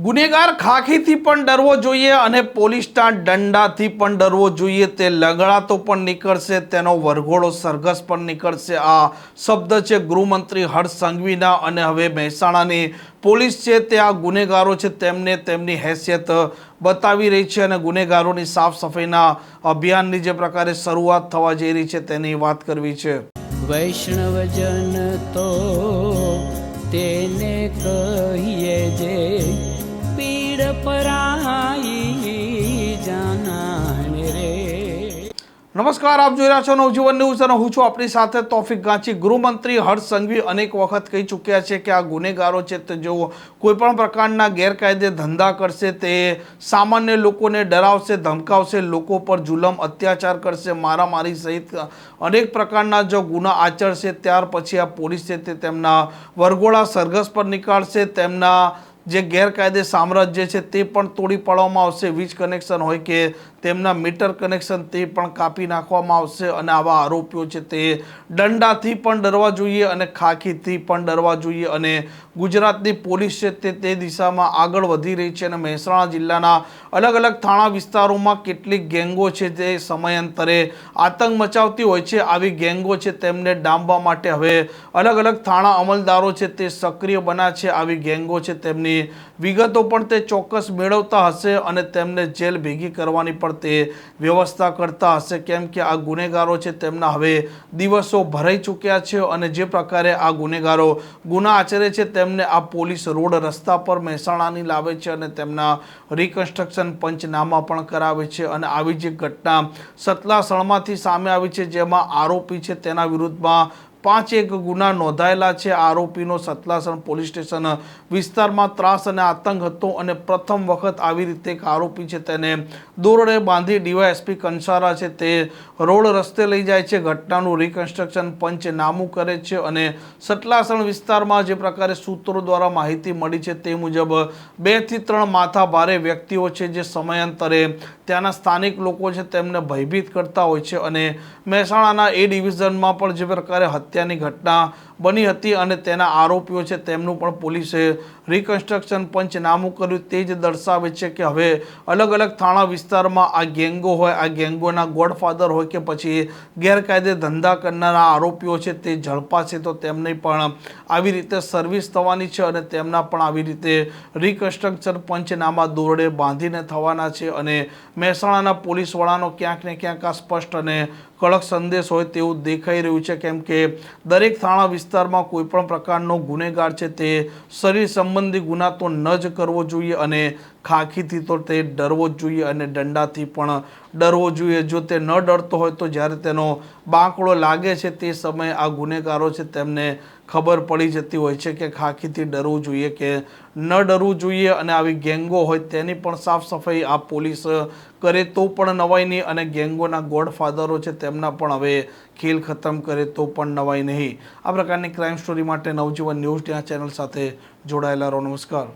ગુનેગાર ખાખીથી પણ ડરવો જોઈએ અને પોલીસના દંડાથી પણ ડરવો જોઈએ। તે લંગડાતો પણ નીકળશે, તેનો વરઘોડો સરઘસ પણ નીકળશે। આ શબ્દ છે ગૃહમંત્રી હર્ષ સંઘવીના। અને હવે મહેસાણાની પોલીસ છે તે આ ગુનેગારો છે તેમને તેમની હેસિયત બતાવી રહી છે અને ગુનેગારોની સાફ સફાઈના અભિયાનની જે પ્રકારે શરૂઆત થવા જઈ રહી છે તેની વાત કરવી છે। વૈષ્ણવજન તો તેને કહીએ જે પીડ પરાઈ જાનાને રે। નમસ્કાર, આપ જોઈ રહ્યા છો નવજીવન ન્યૂઝ અને હું છું આપણી સાથે તોફિક ગાંચી। ગૃહમંત્રી હર્ષ સંઘવી અનેક વખત કહી ચૂક્યા છે કે આ ગુનેગારો છે તે જો કોઈ પણ પ્રકારના ગેરકાયદે ધંધા કરશે, તે સામાન્ય લોકોને ડરાવશે, ધમકાવશે, લોકો પર જુલમ અત્યાચાર કરશે, મારામારી સહિત અનેક પ્રકારના જો ગુના આચરશે, ત્યાર પછી આ પોલીસ છે તે તેમના વરઘોડા સરઘસ પર નીકાળશે। તેમના જે ગેરકાયદે સામ્રાજ્ય છે તે પણ તોડી પાડવામાં આવશે। વીજ કનેક્શન હોય કે તેમના મીટર કનેક્શન તે પણ કાપી નાખવામાં આવશે અને આવા આરોપીઓ છે તે દંડાથી પણ ડરવા જોઈએ અને ખાખીથી પણ ડરવા જોઈએ। અને ગુજરાતની પોલીસ છે તે દિશામાં આગળ વધી રહી છે અને મહેસાણા જિલ્લાના અલગ અલગ થાણા વિસ્તારોમાં કેટલીક ગેંગો છે તે સમયાંતરે આતંક મચાવતી હોય છે। આવી ગેંગો છે તેમને ડામવા માટે હવે અલગ અલગ થાણા અમલદારો છે તે સક્રિય બન્યા છે। આવી ગેંગો છે તેમની વિગતો પણ તે ચોક્કસ મેળવતા હશે અને તેમને જેલ ભેગી કરવાની પણ તે વ્યવસ્થા કરતા હશે, કેમ કે આ ગુનેગારો છે તેમના હવે દિવસો ભરાઈ ચૂક્યા છે અને જે પ્રકારે આ ગુનેગારો ગુના આચરે છે તેમને આ પોલીસ રોડ રસ્તા પર મહેસાણાની લાવે છે અને તેમના રિકન્સ્ટ્રક્શન પંચનામા પણ કરાવે છે। અને આવી જે ઘટના સતલાસણમાંથી સામે આવી છે જેમાં આરોપી છે તેના વિરુદ્ધમાં 5 ગુના નોંધાયેલા છે। આરોપીનો સતલાસણ પોલીસ સ્ટેશન વિસ્તારમાં ત્રાસ અને આતંક હતો અને પ્રથમ વખત આવી રીતે એક આરોપી છે તેને દોરડે બાંધી ડીવાયએસપી કંસારા છે તે રોડ રસ્તે લઈ જાય છે, ઘટનાનું રિકન્સ્ટ્રક્શન પંચનામું કરે છે અને સતલાસણ વિસ્તારમાં જે પ્રકારે સૂત્રો દ્વારા માહિતી મળી છે તે મુજબ 2 થી 3 માથા ભારે વ્યક્તિઓ છે જે સમયાંતરે ત્યાંના સ્થાનિક લોકો છે તેમને ભયભીત કરતા હોય છે અને મહેસાણાના એ ડિવિઝનમાં પણ જે પ્રકારે હત્યાની ઘટના બની હતી અને તેના આરોપીઓ છે તેમનું પણ પોલીસે રિકન્સ્ટ્રક્શન પંચનામું કર્યું। તે જ દર્શાવે છે કે હવે અલગ અલગ થાણા વિસ્તારમાં આ ગેંગો હોય, આ ગેંગોના ગોડફાધર હોય કે પછી ગેરકાયદે ધંધા કરનારા આરોપીઓ છે તે ઝડપાશે તો તેમને પણ આવી રીતે સર્વિસ થવાની છે અને તેમના પણ આવી રીતે રિકન્સ્ટ્રક્શન પંચનામા દોરડે બાંધીને થવાના છે। અને મહેસાણાના પોલીસ વડાનો ક્યાંક ને ક્યાંક આ સ્પષ્ટ અને કડક સંદેશ હોય તેવું દેખાઈ રહ્યું છે, કેમ કે દરેક થાણા વિસ્તારમાં કોઈ પણ પ્રકારનો ગુનેગાર છે તે શરીર સંબંધી ગુના તો ન જ કરવો જોઈએ અને ખાખીથી તો તે ડરવો જ જોઈએ અને દંડાથી પણ ડરવો જોઈએ। જો તે ન ડરતો હોય તો જ્યારે તેનો બાંકડો લાગે છે તે સમયે આ ગુનેગારો છે તેમને ખબર પડી જતી હોય છે કે ખાખીથી ડરવું જોઈએ કે ન ડરવું જોઈએ। અને આવી ગેંગો હોય તેની પણ સાફ સફાઈ આ પોલીસ કરે તો પણ નવાઈ નહીં અને ગેંગોના ગોડફાધરો છે તેમના પણ હવે ખેલ ખતમ કરે તો પણ નવાઈ નહીં। આ પ્રકારની ક્રાઇમ સ્ટોરી માટે નવજીવન ન્યૂઝ ચેનલ સાથે જોડાયેલા રહો। નમસ્કાર।